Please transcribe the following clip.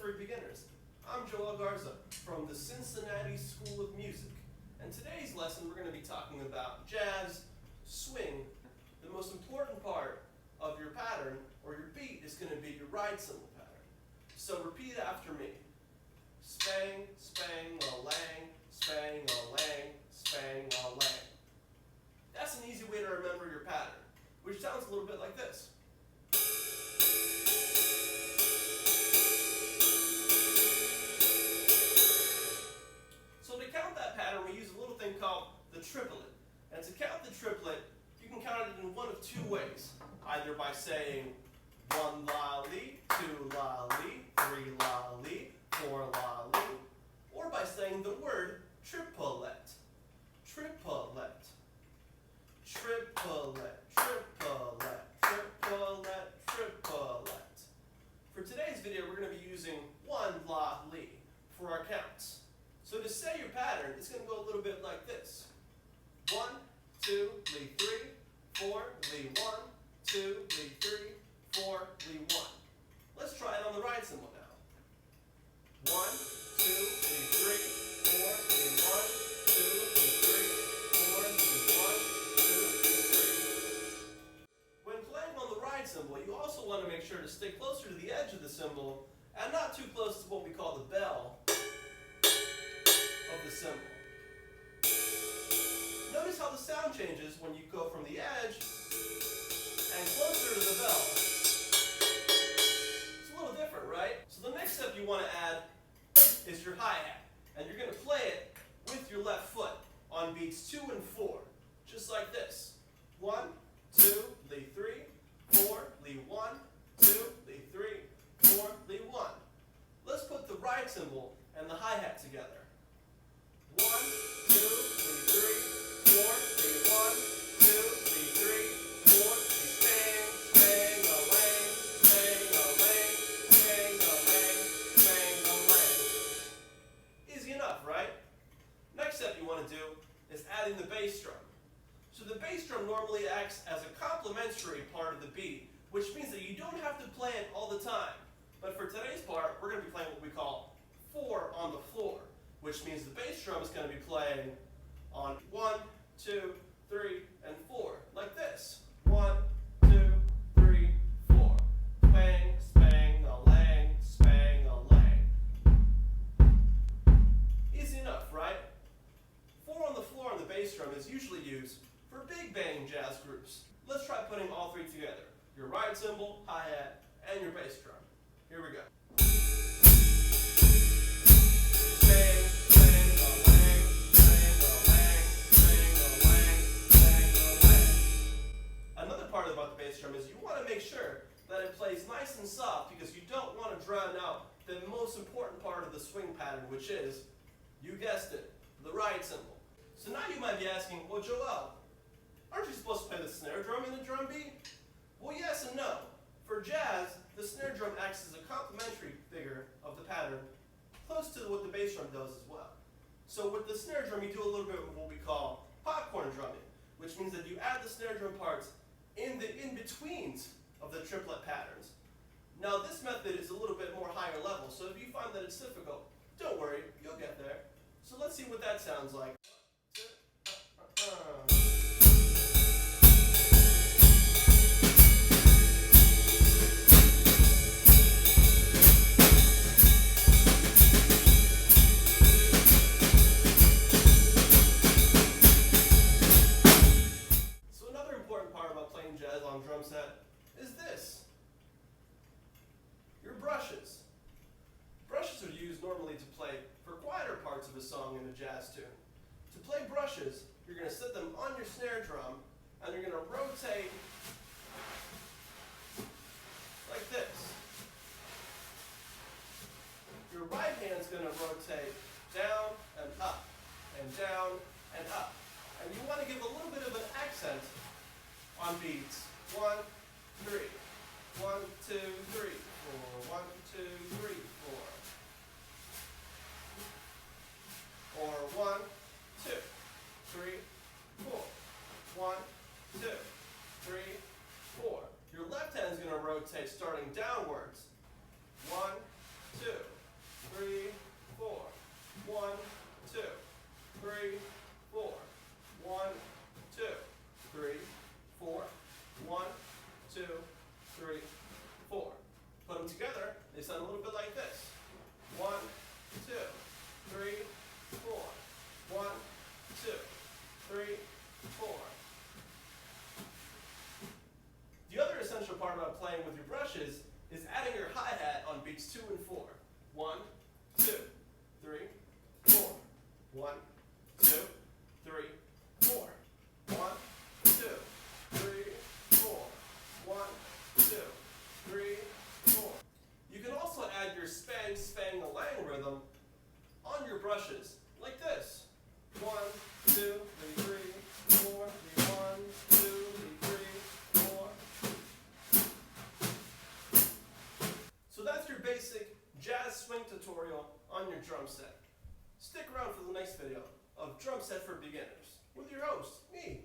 for Beginners. I'm Joel Garza from the Cincinnati School of Music, and today's lesson we're going to be talking about jazz, swing. The most important part of your pattern or your beat is going to be your ride cymbal pattern. So repeat after me. Spang, spang, la-lang, spang, la-lang, spang, la-lang. That's an easy way to remember your pattern, which sounds a little bit like this. So to count that pattern, we use a little thing called the triplet. And to count the triplet, you can count it in one of two ways. Either by saying 1 la-lee, 2 la-lee, 3 la-lee, 4 la-lee, or by saying the word triplet. Triplet. Triplet, triplet, triplet, triplet. For today's video, we're going to be using 1 la-lee for our counts. So to say your pattern, it's going to go a little bit like this. 1, 2, lee 3, 4, lee 1, 2, lee 3, 4, lee 1. Let's try it on the ride cymbal now. 1, 2, lee 3, 4, lee 1, 2, lee 3, 4, lee 1, 2, lee 3. When playing on the ride cymbal, you also want to make sure to stay closer to the edge of the cymbal and not too close to what we call the bell of the cymbal. Notice how the sound changes when you go from the edge and closer to the bell. It's a little different, right? So the next step you want to add is your hi-hat. And you're going to play it with your left foot on beats 2 and 4, just like this. 1, 2, lee 3, 4, lee 1, 2, lee 3, 4, lee 1. Let's put the ride cymbal and the hi-hat together. 1, 2, lee 3, 4, lee 1, 2, lee 3, 4, lee spang, spang, a-lang, spang, a-lang, spang, a-lang, spang, a-lang. Easy enough, right? Next step you want to do is adding the bass drum. So the bass drum normally acts as a complementary part of the beat, which means that you don't have to play it all the time. But for today's part, we're going to be playing what we call 4 on the floor, which means the bass drum is going to be playing on 1, 2, 3, and 4, like this. 1, 2, 3, 4. Spang, spang, a-lang, spang, a-lang. Easy enough, right? 4 on the floor on the bass drum is usually used for big band jazz groups. Let's try putting all 3 together. Your ride cymbal, hi-hat, and your bass drum. Here we go. Spang, spang, a-lang, spang, a-lang, spang, a-lang, spang, a-lang. Another part about the bass drum is you want to make sure that it plays nice and soft because you don't want to drown out the most important part of the swing pattern, which is, you guessed it, the ride cymbal. So now you might be asking, well, Joel, aren't you supposed to play the snare drum in the drum beat? Well, yes and no. For jazz, the snare drum acts as a complementary figure of the pattern, close to what the bass drum does as well. So with the snare drum, you do a little bit of what we call popcorn drumming, which means that you add the snare drum parts in the in-betweens of the triplet patterns. Now this method is a little bit more higher level, so if you find that it's difficult, don't worry, you'll get there. So let's see what that sounds like. Jazz on drum set is this. Your brushes. Brushes are used normally to play for quieter parts of a song in a jazz tune. To play brushes, you're going to set them on your snare drum and you're going to rotate like this. Your right hand's going to rotate down and up and down and up. And you want to give a little bit of an accent on beats 1, 3, 1, 2, 3, 4, 1, 2, 3, 4. Or 1, 2, 3, 4. 1, 2, 3, 4. Your left hand is going to rotate starting downwards. 1, 2, 3, 4. 1, 2, 3, 4. 1, 2, 3, 4. 1, 2, 3, 4. Put them together, they sound a little bit like this. 1, 2, 3, 4. 1, 2, 3, 4. The other essential part about playing with your brushes is adding your hi-hat on beats 2 and 4. 1, 2, 3, 4. 1, 2, 3, 4. 1, 2, 3, 4. 1, 2, 3, 4. You can also add your spang, spang, a lang rhythm on your brushes, like this. 1, 2, 3, 3, 4, 3, 1, 2, 3, 3, 4. So that's your basic jazz swing tutorial on your drum set. Stick around for the next video of Drum Set for Beginners with your host, me,